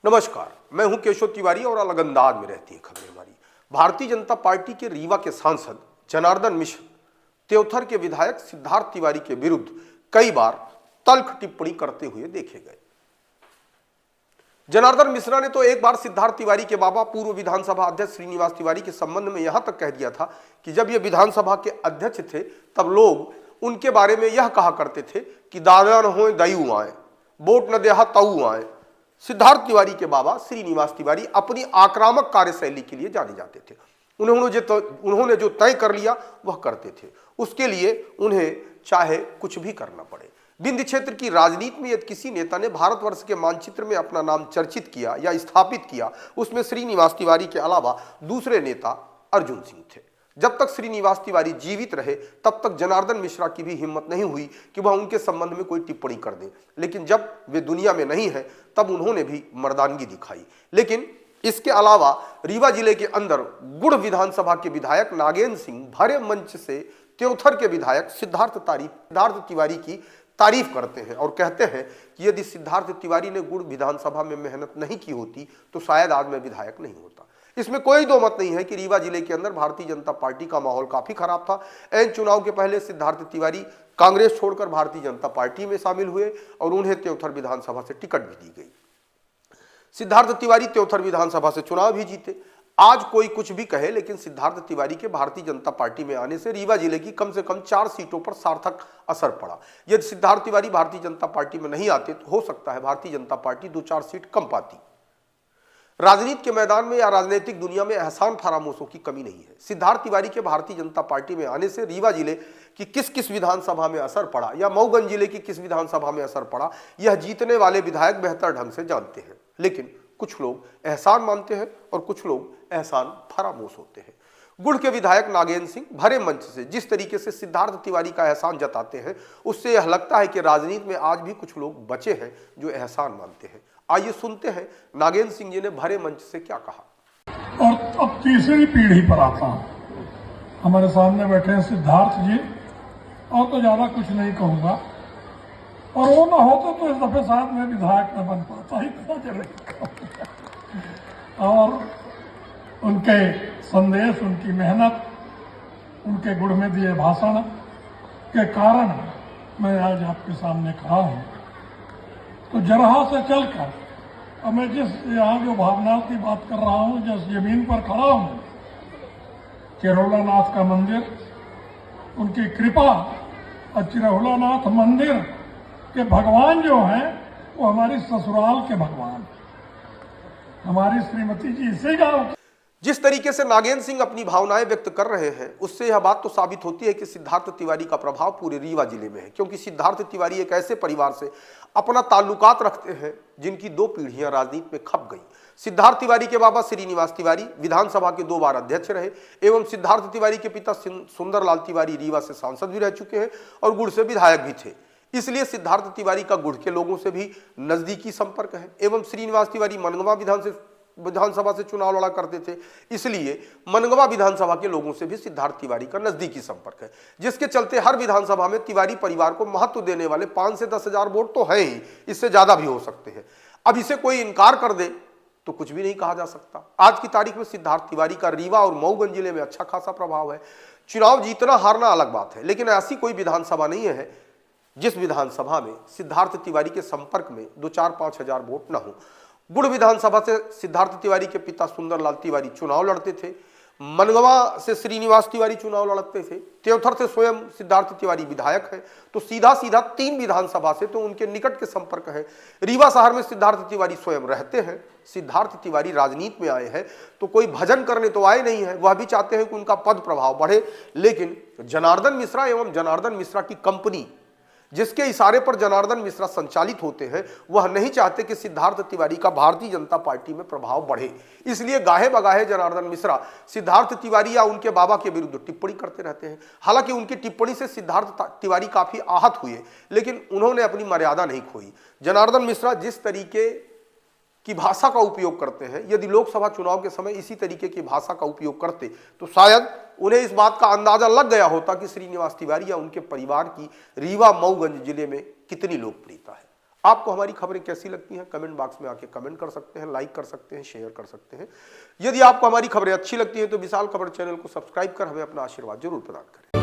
नमस्कार, मैं हूं केशव तिवारी और अलग अंदाज में रहती है खबरें हमारी। भारतीय जनता पार्टी के रीवा के सांसद जनार्दन मिश्र त्योथर के विधायक सिद्धार्थ तिवारी के विरुद्ध कई बार तल्ख टिप्पणी करते हुए देखे गए। जनार्दन मिश्रा ने तो एक बार सिद्धार्थ तिवारी के बाबा पूर्व विधानसभा अध्यक्ष श्रीनिवास तिवारी के संबंध में यहां तक कह दिया था कि जब ये विधानसभा के अध्यक्ष थे तब लोग उनके बारे में यह कहा करते थे कि दादा न हो दयू आए, वोट न देहा तऊ आए। सिद्धार्थ तिवारी के बाबा श्रीनिवास तिवारी अपनी आक्रामक कार्यशैली के लिए जाने जाते थे। उन्होंने जो तय कर लिया वह करते थे, उसके लिए उन्हें चाहे कुछ भी करना पड़े। विंध्य क्षेत्र की राजनीति में यदि किसी नेता ने भारतवर्ष के मानचित्र में अपना नाम चर्चित किया या स्थापित किया, उसमें श्रीनिवास तिवारी के अलावा दूसरे नेता अर्जुन सिंह थे। जब तक श्रीनिवास तिवारी जीवित रहे तब तक जनार्दन मिश्रा की भी हिम्मत नहीं हुई कि वह उनके संबंध में कोई टिप्पणी कर दे, लेकिन जब वे दुनिया में नहीं है तब उन्होंने भी मर्दानगी दिखाई। लेकिन इसके अलावा रीवा जिले के अंदर गुड़ विधानसभा के विधायक नागेंद्र सिंह भरे मंच से त्योथर के विधायक सिद्धार्थ तिवारी की तारीफ करते हैं और कहते हैं कि यदि सिद्धार्थ तिवारी ने गुड़ विधानसभा में मेहनत नहीं की होती तो शायद आज मैं विधायक नहीं होता। इसमें कोई दो मत नहीं है कि रीवा जिले के अंदर भारतीय जनता पार्टी का माहौल काफी खराब था। एन चुनाव के पहले सिद्धार्थ तिवारी कांग्रेस छोड़कर भारतीय जनता पार्टी में शामिल हुए और उन्हें त्योथर विधानसभा से टिकट भी दी गई। सिद्धार्थ तिवारी त्योथर विधानसभा से चुनाव भी जीते। आज कोई कुछ भी कहे, लेकिन सिद्धार्थ तिवारी के भारतीय जनता पार्टी में आने से रीवा जिले की कम से कम 4 सीटों पर सार्थक असर पड़ा। यदि सिद्धार्थ तिवारी भारतीय जनता पार्टी में नहीं आते तो हो सकता है भारतीय जनता पार्टी 2-4 सीट कम पाती। राजनीति के मैदान में या राजनीतिक दुनिया में एहसान फरामोशों की कमी नहीं है। सिद्धार्थ तिवारी के भारतीय जनता पार्टी में आने से रीवा जिले की किस किस विधानसभा में असर पड़ा या मऊगंज जिले की किस विधानसभा में असर पड़ा, यह जीतने वाले विधायक बेहतर ढंग से जानते हैं। लेकिन कुछ लोग एहसान मानते हैं और कुछ लोग एहसान फरामोश होते हैं। गुड़ के विधायक नागेंद्र सिंह भरे मंच से जिस तरीके से सिद्धार्थ तिवारी का एहसान जताते हैं, उससे यह लगता है कि राजनीति में आज भी कुछ लोग बचे हैं जो एहसान मानते हैं। आइए सुनते हैं नागेंद्र सिंह जी ने भरे मंच से क्या कहा। और अब तीसरी पीढ़ी पर आता हूं। हमारे सामने बैठे हैं सिद्धार्थ जी, और तो ज्यादा कुछ नहीं कहूंगा, और वो ना होता तो इस दफे साथ में विधायक न बन पाता ही पता चले। और उनके संदेश, उनकी मेहनत, उनके गुड़ में दिए भाषण के कारण मैं आज आपके सामने खड़ा हूं। तो जरहा से चलकर अब मैं जिस यहाँ जो भावनाओं की बात कर रहा हूँ, जिस जमीन पर खड़ा हूँ, चिरौलानाथ का मंदिर, उनकी कृपा और चिरौलानाथ मंदिर के भगवान जो हैं वो हमारी ससुराल के भगवान, हमारी श्रीमती जी इसी गाँव। जिस तरीके से नागेंद्र सिंह अपनी भावनाएं व्यक्त कर रहे हैं, उससे यह बात तो साबित होती है कि सिद्धार्थ तिवारी का प्रभाव पूरे रीवा जिले में है, क्योंकि सिद्धार्थ तिवारी एक ऐसे परिवार से अपना ताल्लुकात रखते हैं जिनकी 2 पीढ़ियां राजनीति में खप गई। सिद्धार्थ तिवारी के बाबा श्रीनिवास तिवारी विधानसभा के 2 बार अध्यक्ष रहे एवं सिद्धार्थ तिवारी के पिता सुंदरलाल तिवारी रीवा से सांसद भी रह चुके हैं और गुड़ से विधायक भी थे। इसलिए सिद्धार्थ तिवारी का गुड़ के लोगों से भी नजदीकी संपर्क है एवं श्रीनिवास तिवारी मनगवा विधानसभा से चुनाव लड़ा करते थे, इसलिए मनगवा विधानसभा के लोगों से भी सिद्धार्थ तिवारी का नजदीकी संपर्क है, जिसके चलते हर विधानसभा में तिवारी परिवार को महत्व देने वाले 5 से 10 हजार वोट तो है ही, इससे ज्यादा भी हो सकते हैं। अब इसे कोई इनकार कर दे तो कुछ भी नहीं कहा जा सकता। आज की तारीख में सिद्धार्थ तिवारी का रीवा और मऊगंज जिले में अच्छा खासा प्रभाव है। चुनाव जीतना हारना अलग बात है, लेकिन ऐसी कोई विधानसभा नहीं है जिस विधानसभा में सिद्धार्थ तिवारी के संपर्क में 2-4-5 हजार वोट न हो। गुड़ विधानसभा से सिद्धार्थ तिवारी के पिता सुंदरलाल तिवारी चुनाव लड़ते थे, मनगवा से श्रीनिवास तिवारी चुनाव लड़ते थे, त्योथर से स्वयं सिद्धार्थ तिवारी विधायक है, तो सीधा 3 विधानसभा से तो उनके निकट के संपर्क है। रीवा शहर में सिद्धार्थ तिवारी स्वयं रहते हैं। सिद्धार्थ तिवारी राजनीति में आए हैं तो कोई भजन करने तो आए नहीं है, वह भी चाहते हैं कि उनका पद प्रभाव बढ़े। लेकिन जनार्दन मिश्रा एवं जनार्दन मिश्रा की कंपनी, जिसके इशारे पर जनार्दन मिश्रा संचालित होते हैं, वह नहीं चाहते कि सिद्धार्थ तिवारी का भारतीय जनता पार्टी में प्रभाव बढ़े। इसलिए गाहे बगाहे जनार्दन मिश्रा सिद्धार्थ तिवारी या उनके बाबा के विरुद्ध टिप्पणी करते रहते हैं। हालांकि उनकी टिप्पणी से सिद्धार्थ तिवारी काफी आहत हुए, लेकिन उन्होंने अपनी मर्यादा नहीं खोई। जनार्दन मिश्रा जिस तरीके की भाषा का उपयोग करते हैं, यदि लोकसभा चुनाव के समय इसी तरीके की भाषा का उपयोग करते तो शायद उन्हें इस बात का अंदाजा लग गया होता कि श्रीनिवास तिवारी या उनके परिवार की रीवा मऊगंज जिले में कितनी लोकप्रियता है। आपको हमारी खबरें कैसी लगती हैं कमेंट बॉक्स में आके कमेंट कर सकते हैं, लाइक कर सकते हैं, शेयर कर सकते हैं। यदि आपको हमारी खबरें अच्छी लगती हैं तो विशाल खबर चैनल को सब्सक्राइब कर हमें अपना आशीर्वाद जरूर प्रदान करें।